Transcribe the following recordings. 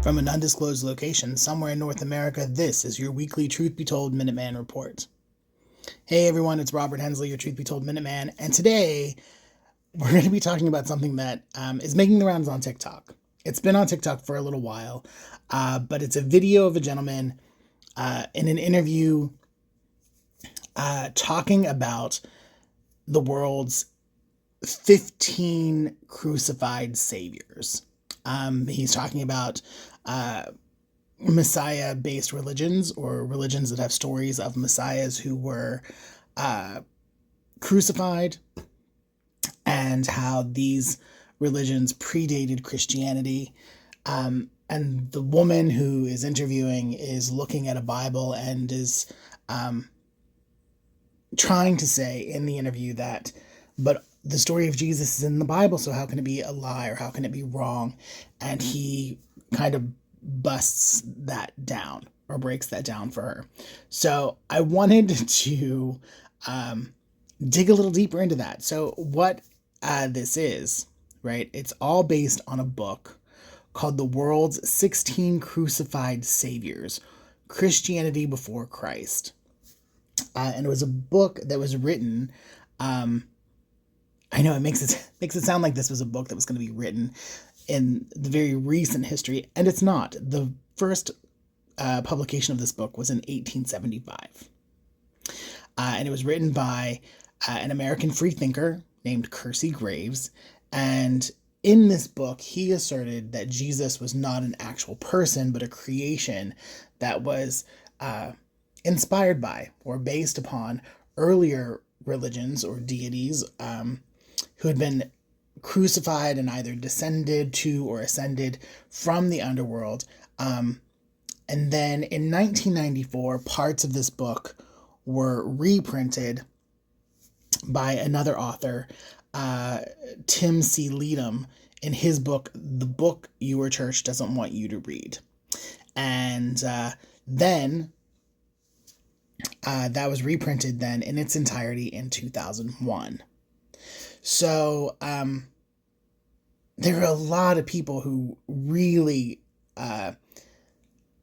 From an undisclosed location somewhere in North America, this is your weekly Truth Be Told Minuteman Report. Hey everyone, it's Robert Hensley, your Truth Be Told Minuteman, and today we're going to be talking about something that is making the rounds on TikTok. It's been on TikTok for a little while, but it's a video of a gentleman in an interview talking about the world's 15 crucified saviors. He's talking about Messiah-based religions, or religions that have stories of messiahs who were crucified, and how these religions predated Christianity. And the woman who is interviewing is looking at a Bible and is trying to say in the interview that, but the story of Jesus is in the Bible, so how can it be a lie, or how can it be wrong? And he kind of busts that down, or breaks that down for her. So I wanted to dig a little deeper into that. So what this is, right? It's all based on a book called The World's 16 Crucified Saviors, Christianity Before Christ. And it was a book that was written, I know it makes it sound like this was a book that was going to be written in the very recent history, and it's not. The first publication of this book was in 1875. And it was written by an American freethinker named Kersey Graves. And in this book, he asserted that Jesus was not an actual person, but a creation that was inspired by or based upon earlier religions or deities who had been crucified and either descended to or ascended from the underworld. And then in 1994, parts of this book were reprinted by another author, Tim C. Leadham, in his book, The Book Your Church Doesn't Want You to Read. And then that was reprinted then in its entirety in 2001. So there are a lot of people who really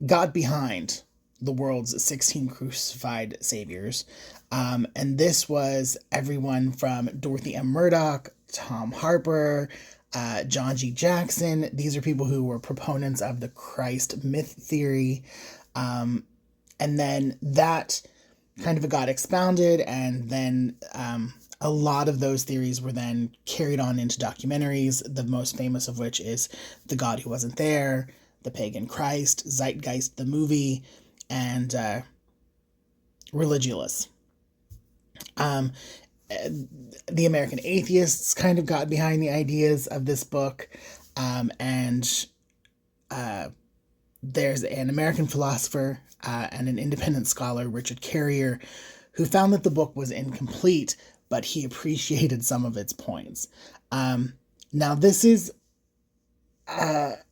got behind the world's 16 crucified saviors. And this was everyone from Dorothy M. Murdoch, Tom Harper, John G. Jackson. These are people who were proponents of the Christ myth theory. And then that kind of got expounded, and then a lot of those theories were then carried on into documentaries, the most famous of which is The God Who Wasn't There, The Pagan Christ, Zeitgeist the movie, and Religulous. The American atheists kind of got behind the ideas of this book, and there's an American philosopher and an independent scholar, Richard Carrier, who found that the book was incomplete, but he appreciated some of its points. Now, this is it's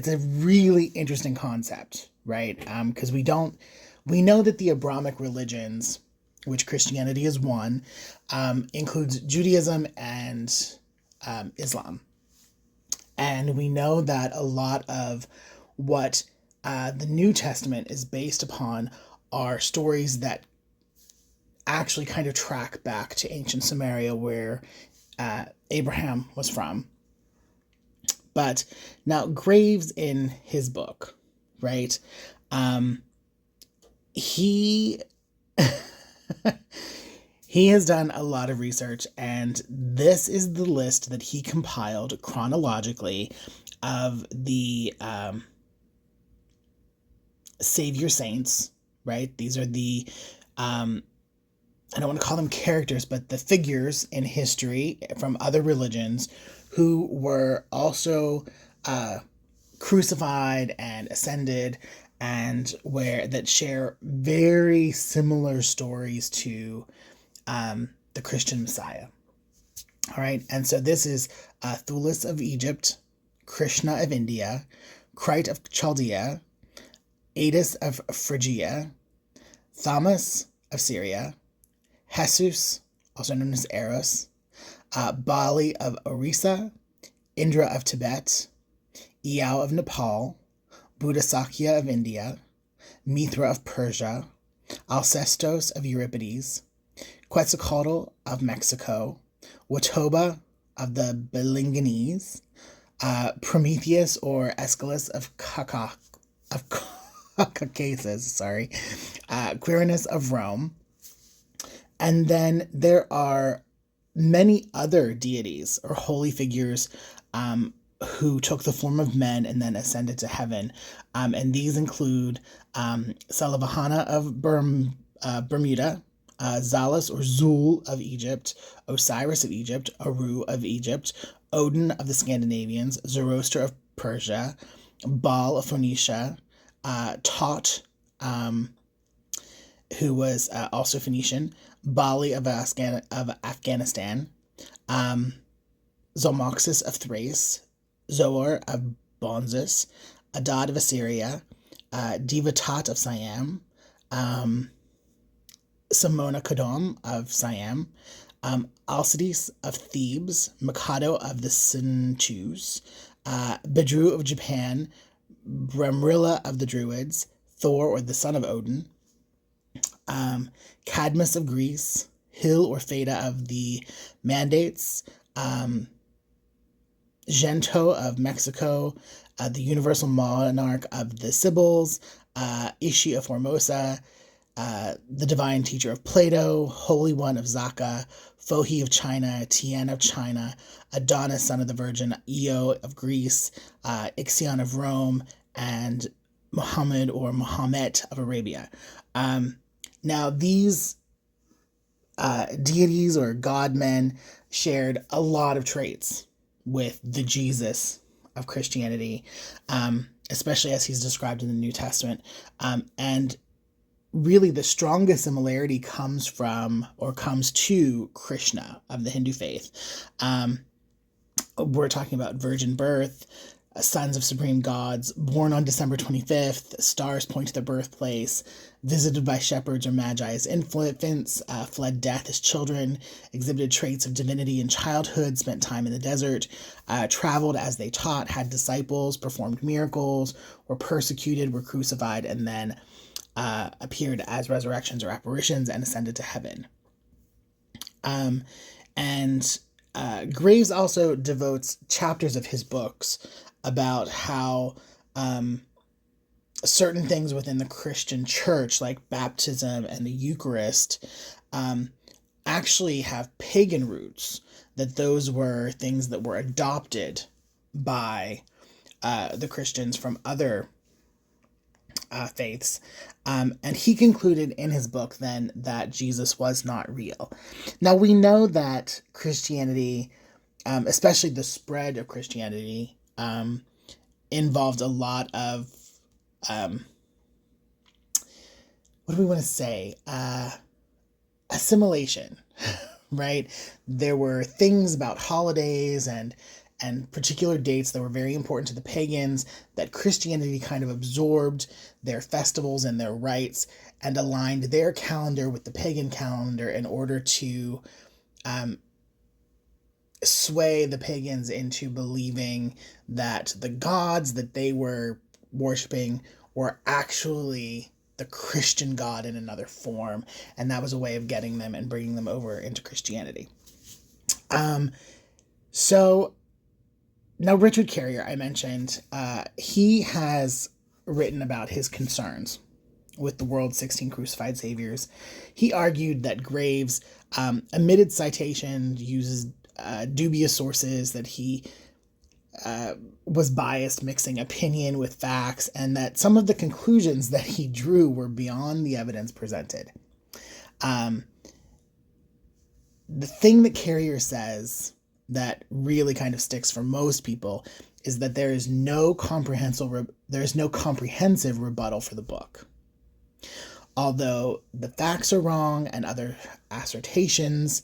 a really interesting concept, right? Because we know that the Abrahamic religions, which Christianity is one, includes Judaism and Islam. And we know that a lot of what the New Testament is based upon are stories that actually kind of track back to ancient Samaria, where Abraham was from. But now Graves, in his book, right, he he has done a lot of research, and this is the list that he compiled chronologically of the Savior saints, right? These are the, I don't want to call them characters, but the figures in history from other religions who were also crucified and ascended, and that share very similar stories to the Christian Messiah. All right, and so this is Thulis of Egypt, Krishna of India, Crite of Chaldea, Adis of Phrygia, Thomas of Syria, Jesus, also known as Eros, Bali of Orissa, Indra of Tibet, Iao of Nepal, Buddha of India, Mithra of Persia, Alcestos of Euripides, Quetzalcoatl of Mexico, Watoba of the Belingonese, Prometheus or Aeschylus of Caucasus, Quirinus of Rome, and then there are many other deities or holy figures who took the form of men and then ascended to heaven. And these include Salavahana of Bermuda, Zalus or Zul of Egypt, Osiris of Egypt, Aru of Egypt, Odin of the Scandinavians, Zoroaster of Persia, Baal of Phoenicia, Tot, who was also Phoenician, Bali of Afghanistan, Zalmoxis of Thrace, Zoar of Bonzus, Adad of Assyria, Divatat of Siam, Simona Kodom of Siam, Alcides of Thebes, Mikado of the Sintus, Bedru of Japan, Bramrilla of the Druids, Thor or the son of Odin, Cadmus of Greece, Hill or Theta of the Mandates, Gento of Mexico, the universal monarch of the Sibyls, Ishi of Formosa, the divine teacher of Plato, Holy One of Zaka, Fohi of China, Tian of China, Adonis, son of the Virgin, Io of Greece, Ixion of Rome, and Muhammad or Muhammad of Arabia. Now, these deities or godmen shared a lot of traits with the Jesus of Christianity, especially as he's described in the New Testament. And really the strongest similarity comes to Krishna of the Hindu faith. We're talking about virgin birth, sons of supreme gods, born on December 25th, stars point to their birthplace, visited by shepherds or magi as infants, fled death as children, exhibited traits of divinity in childhood, spent time in the desert, traveled as they taught, had disciples, performed miracles, were persecuted, were crucified, and then appeared as resurrections or apparitions and ascended to heaven. And Graves also devotes chapters of his books about how certain things within the Christian church, like baptism and the Eucharist, actually have pagan roots, that those were things that were adopted by the Christians from other faiths. And he concluded in his book then that Jesus was not real. Now we know that Christianity, especially the spread of Christianity, involved a lot of, what do we want to say? Assimilation, right? There were things about holidays and particular dates that were very important to the pagans that Christianity kind of absorbed their festivals and their rites and aligned their calendar with the pagan calendar in order to sway the pagans into believing that the gods that they were worshiping were actually the Christian God in another form. And that was a way of getting them and bringing them over into Christianity. So now Richard Carrier, I mentioned, he has written about his concerns with the world's 16 crucified saviors. He argued that Graves omitted citations, uses dubious sources, that he was biased, mixing opinion with facts, and that some of the conclusions that he drew were beyond the evidence presented. The thing that Carrier says that really kind of sticks for most people is that there is no comprehensive rebuttal for the book. Although the facts are wrong and other assertions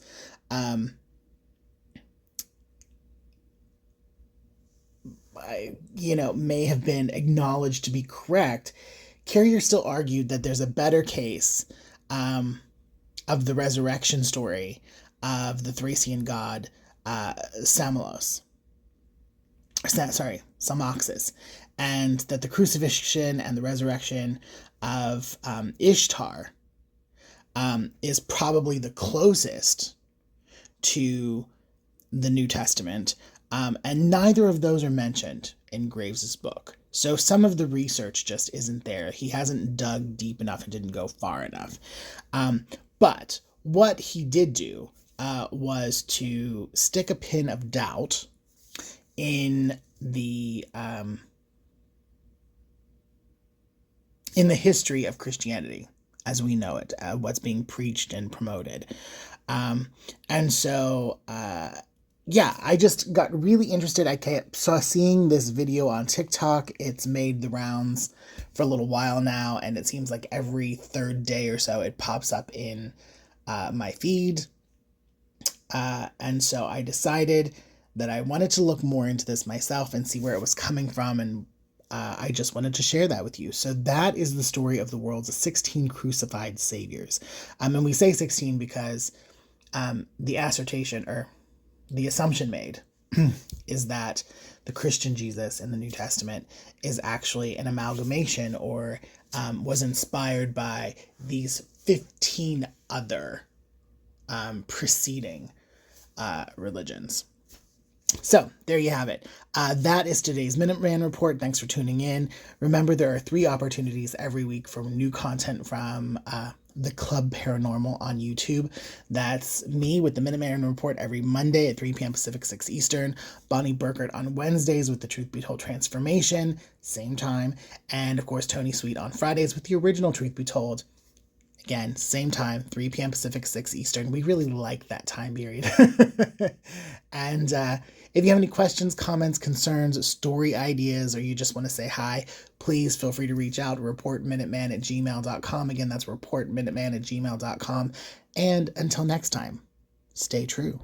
may have been acknowledged to be correct, Carrier still argued that there's a better case of the resurrection story of the Thracian god Samilos, some oxes, and that the crucifixion and the resurrection of Ishtar is probably the closest to the New Testament, and neither of those are mentioned in Graves's book. So some of the research just isn't there. He hasn't dug deep enough and didn't go far enough. But what he did do was to stick a pin of doubt in the history of Christianity as we know it, what's being preached and promoted. And so, yeah, I just got really interested. I saw seeing this video on TikTok. It's made the rounds for a little while now, and it seems like every third day or so it pops up in my feed. And so I decided that I wanted to look more into this myself and see where it was coming from, and I just wanted to share that with you. So that is the story of the world's 16 crucified saviors. And we say 16 because the assertion or the assumption made is that the Christian Jesus in the New Testament is actually an amalgamation or was inspired by these 15 other preceding religions. So there you have it. That is today's Minuteman Report. Thanks for tuning in. Remember, there are 3 opportunities every week for new content from the Club Paranormal on YouTube. That's me with the Minuteman Report every Monday at 3 p.m. Pacific, 6 Eastern. Bonnie Burkert on Wednesdays with the Truth Be Told Transformation, same time. And of course, Tony Sweet on Fridays with the original Truth Be Told. Again, same time, 3 p.m. Pacific, 6 Eastern. We really like that time period. And if you have any questions, comments, concerns, story ideas, or you just want to say hi, please feel free to reach out, reportminuteman@gmail.com. Again, that's reportminuteman@gmail.com. And until next time, stay true.